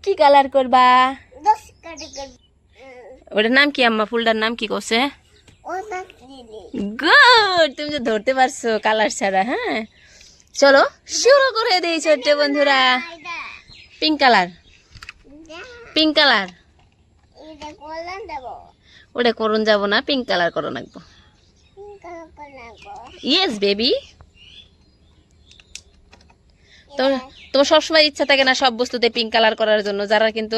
কি কালার করবা? ওটার নাম কি আম্মা? ফুলটার নাম কি করছে? গুড, তুমি তো ধরতে পারছো কালার ছাড়া। হ্যাঁ, চলো শুরু করে দেই ছোট্ট বন্ধুরা। Pink colour, pink colour. ওটা করুন যাব না, পিঙ্ক কালার করো নাকবো। Yes baby. তোমার সবসময় ইচ্ছা থাকে না সব বস্তুতে পিঙ্ক কালার করার জন্য? যারা কিন্তু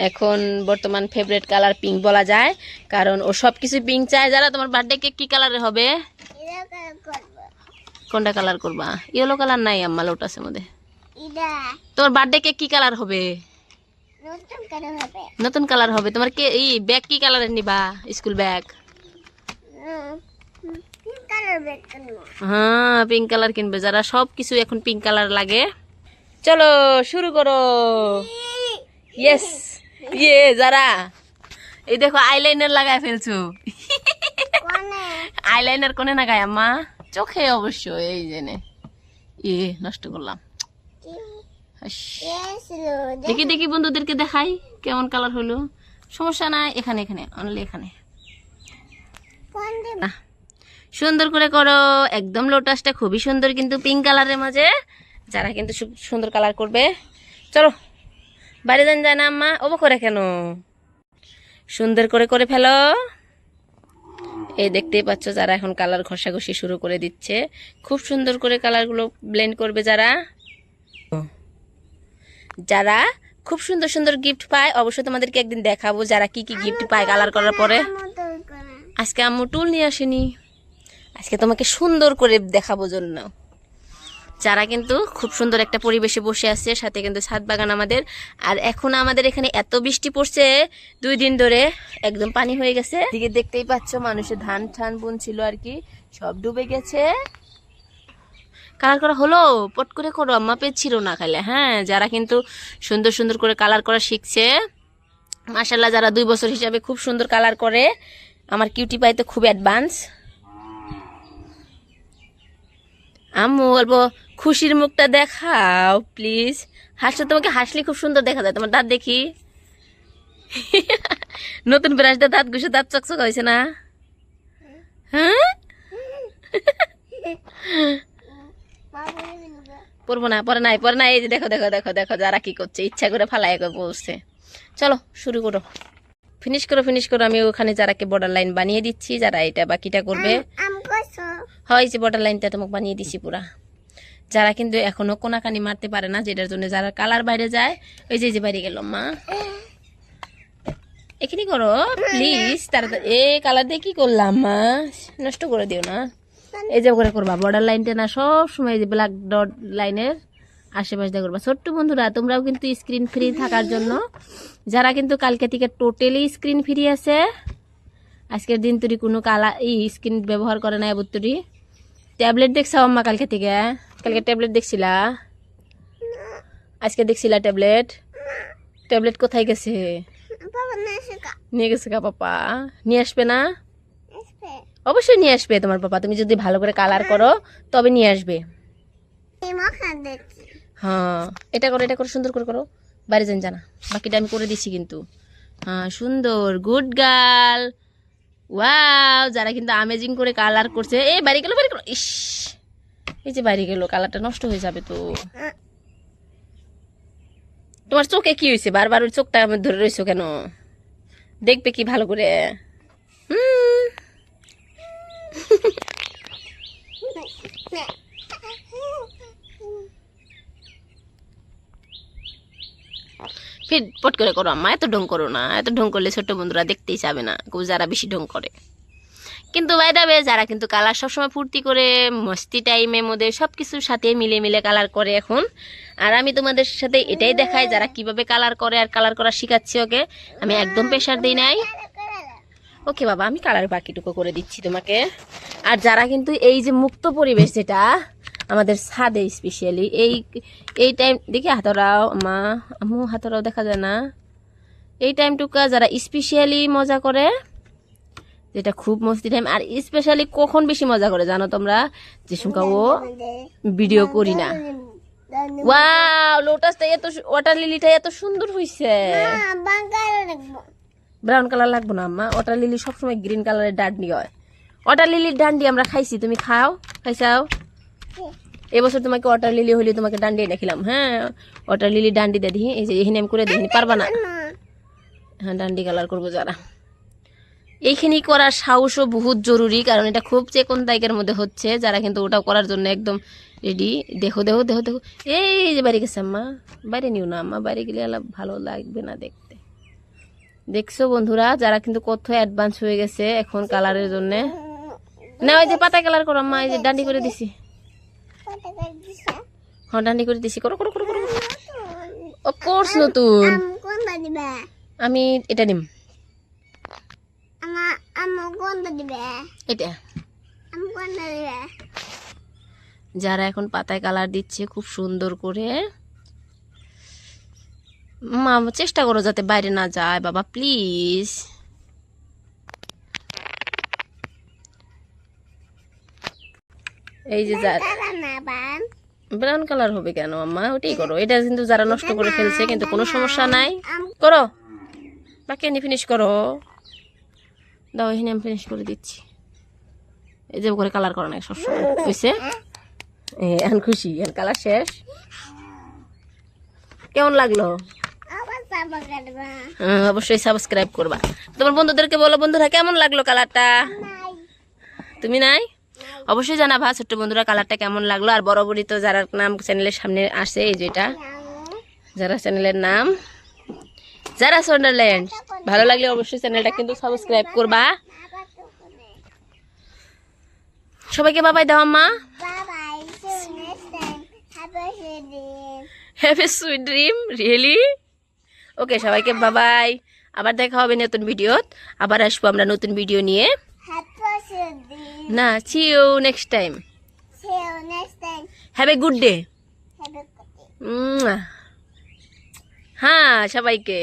এখন বর্তমান ফেভারিট কালার পিঙ্ক বলা যায়, কারণ ও সবকিছু পিঙ্ক চায়। যারা তোমার বার্থডে কেক কি কালারের হবে? কোনটা কালার করবা? ইয়েলো কালার নাই আম্মা, লোটাসের মধ্যে। তোমার বার্থডে কেক কি কালার হবে? নতুন কালার হবে। তোমার কে এই ব্যাগ কি কালারের নিবা? School bag? হ্যাঁ, পিঙ্ক কালার কিনবে। যারা সবকিছু এখন পিঙ্ক কালার লাগে। চলো শুরু করো। ইয়েস, ইয়ে যারা এই দেখো আইলাইনার লাগায় ফেলছো। আইলাইনার কোনে লাগায় আম্মা? চোখে অবশ্য। এই জেনে নষ্ট করলাম। দেখি দেখি বন্ধুদেরকে দেখাই কেমন কালার হলো। সমস্যা নাই, এখানে এখানে অনলি এখানে। সুন্দর করে করো একদম। লোটাসটা খুবই সুন্দর কিন্তু পিঙ্ক কালারের মাঝে। যারা কিন্তু সুন্দর কালার করবে, চলো বাইরে যান। যায় না আম্মা, অবাক করে কেন? সুন্দর করে করে ফেলো। এই দেখতেই পাচ্ছ যারা এখন কালার ঘষাঘষি শুরু করে দিচ্ছে। খুব সুন্দর করে কালারগুলো ব্লেন্ড করবে। যারা যারা খুব সুন্দর সুন্দর গিফট পায়, অবশ্যই তোমাদেরকে একদিন দেখাবো যারা কি কি গিফট পায় কালার করার পরে। আজকে আম্মু টুল নিয়ে আসেনি, আজকে তোমাকে সুন্দর করে দেখাবো জন্য। যারা কিন্তু খুব সুন্দর একটা পরিবেশে বসে আছে, সাথে কিন্তু ছাদ বাগান আমাদের। আর এখন আমাদের এখানে এত বৃষ্টি পড়ছে 2 দিন ধরে, একদম পানি হয়ে গেছে। দিকে দেখতেই পাচ্ছ মানুষের ধান ঠান বুনছিল আর কি, সব ডুবে গেছে। কালার করা হলো, পট করে করো আম্মা, পেয়েছিল না খাইলে। হ্যাঁ, যারা কিন্তু সুন্দর সুন্দর করে কালার করা শিখছে, মাশাআল্লাহ, যারা 2 বছর হিসাবে খুব সুন্দর কালার করে। আমার কিউটি পাই তো খুব অ্যাডভান্স। আম্মু অল্প খুশির মুখটা দেখাও প্লিজ। হাসলে, তোমাকে হাসলে খুব সুন্দর দেখা যায়। তোমার দাঁত দেখি। নতুন ব্রাশ দিয়ে দাঁত ঘুষে দাঁত চকচক হয়েছে না? হ্যাঁ, পড়বো না, পরে নাই, পরে নাই। এই যে দেখো দেখো দেখো দেখো যারা কি করছে, ইচ্ছা করে ফালাই বলছে। চলো শুরু করো, ফিনিশ করো, ফিনিশ করো। আমি ওখানে যারাকে বর্ডার লাইন বানিয়ে দিচ্ছি, যারা এটা বাকিটা করবে। হয় যে বর্ডার লাইনটা তোমাকে বানিয়ে দিছি পুরা। যারা কিন্তু এখনো কোনাকানি মারতে পারে না, যেটার জন্য যারা কালার বাইরে যায়, ওই যে বাইরে গেল মা, এখানে করো প্লিজ তাড়াতাড়ি। এ কালার দিয়ে কি করলাম মা? নষ্ট করে দিও না। এই যে করে করবা বর্ডার লাইনটা না, সব সময় যে ব্ল্যাক ডট লাইনের আশেপাশে দিয়ে করবা। ছোট্ট বন্ধুরা, তোমরাও কিন্তু স্ক্রিন ফ্রি থাকার জন্য, যারা কিন্তু কালকে থেকে টোটালি স্ক্রিন ফ্রি আছে, আজকের দিন তুই কোনো কালার স্ক্রিন ব্যবহার করে না। এবার তুই ট্যাবলেট দেখছাও আম্মা কালকে থেকে? কালকে ট্যাবলেট দেখছিলা? আজকে দেখছিলা ট্যাবলেট? ট্যাবলেট কোথায় গেছে? নিয়ে গেছে কা পাপা? নিয়ে আসবে না? অবশ্যই নিয়ে আসবে তোমার পাপা। তুমি যদি ভালো করে কালার করো তবে নিয়ে আসবে। হ্যাঁ, এটা করো, এটা করো, সুন্দর করে করো। বাইরে যান জানা, বাকিটা আমি করে দিচ্ছি কিন্তু। হ্যাঁ, সুন্দর, গুড গার্ল। ওয়াও, যারা কিন্তু আমেজিং করে কালার করছে। এই বাইরে গেল, বাইরে গেল। ইস, এই যে বাইরে গেল, কালারটা নষ্ট হয়ে যাবে তো। তোমার চোখে কি হয়েছে? বারবার ওই চোখটা আমি ধরে রয়েছো কেন? দেখবে কি ভালো করে? ফির পট করে করো আম্মা, এত ঢং করো না। এত ঢং করলে ছোট্ট বন্ধুরা দেখতেই চাবে না, যারা বেশি ঢং করে। কিন্তু বাইদাবে যারা কিন্তু কালার সবসময় ফুর্তি করে, মস্তি টাইমের মধ্যে সবকিছুর সাথে মিলে মিলে কালার করে এখন। আর আমি তোমাদের সাথে এটাই দেখাই যারা কিভাবে কালার করে, আর কালার করা শিখাচ্ছি ওকে। আমি একদম প্রেশার দিই নাই। ওকে বাবা, আমি কালার বাকিটুকু করে দিচ্ছি তোমাকে। আর যারা কিন্তু এই যে মুক্ত পরিবেশ, যেটা আমাদের ছাদে স্পেশালি এই টাইম, দেখি হাতরাও মা, আম্মু হাতরাও দেখা যায় না। এই টাইমটুকু যারা স্পেশালি মজা করে, যেটা খুব মস্তি টাইম। আর স্পেশালি কখন বেশি মজা করে জানো তোমরা, যে সংখ্যা ও ভিডিও করি না। ওয়াও, লোটাসটা এত, ওয়াটার লিলিটা এত সুন্দর হইছে। ব্রাউন কালার লাগবে না আম্মা, ওয়াটার লিলি সবসময় গ্রিন কালারের ডান্ডি হয়। ওয়াটার লিলির ডান্ডি আমরা খাইছি, তুমি খাইছাও? এবছর তোমাকে ওয়াটার লিলি হইলে তোমাকে ডান্ডি এনে খেলাম। হ্যাঁ, ওয়াটার লিলি ডান্ডি দিয়ে দিই, এই যে এখানে আমি করে দিই, পারবা না? হ্যাঁ, ডান্ডি কালার করবো যারা। এইখানি করার সাহসও বহুত জরুরি, কারণ এটা খুব চেকন দায়কের মধ্যে হচ্ছে, যারা কিন্তু ওটা করার জন্য একদম রেডি। দেখো দেখো দেখো দেখো, এই যে বাইরে গেছে আম্মা, বাইরে নিও না আম্মা, বাইরে গেলে ভালো লাগবে না দেখতে। দেখছো বন্ধুরা, যারা কিন্তু কত অ্যাডভান্স হয়ে গেছে এখন কালারের জন্য। না ওই যে পাতা কালার করো আম্মা, এই যে ডান্ডি করে দিছি। হ্যাঁ, ডান্ডি করে দিছি, করো করো করো করো। অফকোর্স নতুন, আমি এটা নিম। এটা যারা এখন পাতায় কালার দিচ্ছে খুব সুন্দর করে, মা চেষ্টা করো যাতে বাইরে না যায় বাবা, প্লিজ। এই যে ব্রাউন কালার হবে কেন আম্মা, ওটাই করো। এটা কিন্তু যারা নষ্ট করে ফেলছে, কিন্তু কোনো সমস্যা নাই, করো। বাকি এনে ফিনিশ করো, দাও এখানে আমি ফিনিশ করে দিচ্ছি। এই যে করে কালার করা নাই সবসময়, বুঝছে? এখন খুশি, এখন কালার শেষ। কেমন লাগলো? অবশ্যই সাবস্ক্রাইব করবা। তোমার বন্ধুদেরকে বলো, বন্ধুরা কেমন লাগলো কালারটা? তুমি নাই? অবশ্যই জানাবা ছোট্ট বন্ধুরা কালারটা কেমন লাগলো। আর বরাবরই তো যারা নাম চ্যানেলের সামনে আসে, এই যেটা যারা চ্যানেলের নাম যারা সান্ডারল্যান্ড, ভালো লাগলে অবশ্যই চ্যানেলটা কিন্তু সাবস্ক্রাইব করবা। সবাইকে বাবাই দাও আম্মা, have a sweet dream. Really? Okay, সবাইকে বাবাই। আবার দেখা হবে নতুন ভিডিওত, আবার আসবো আমরা নতুন ভিডিও নিয়ে। না, see you next time. Have a good day. হ্যাঁ, সবাইকে।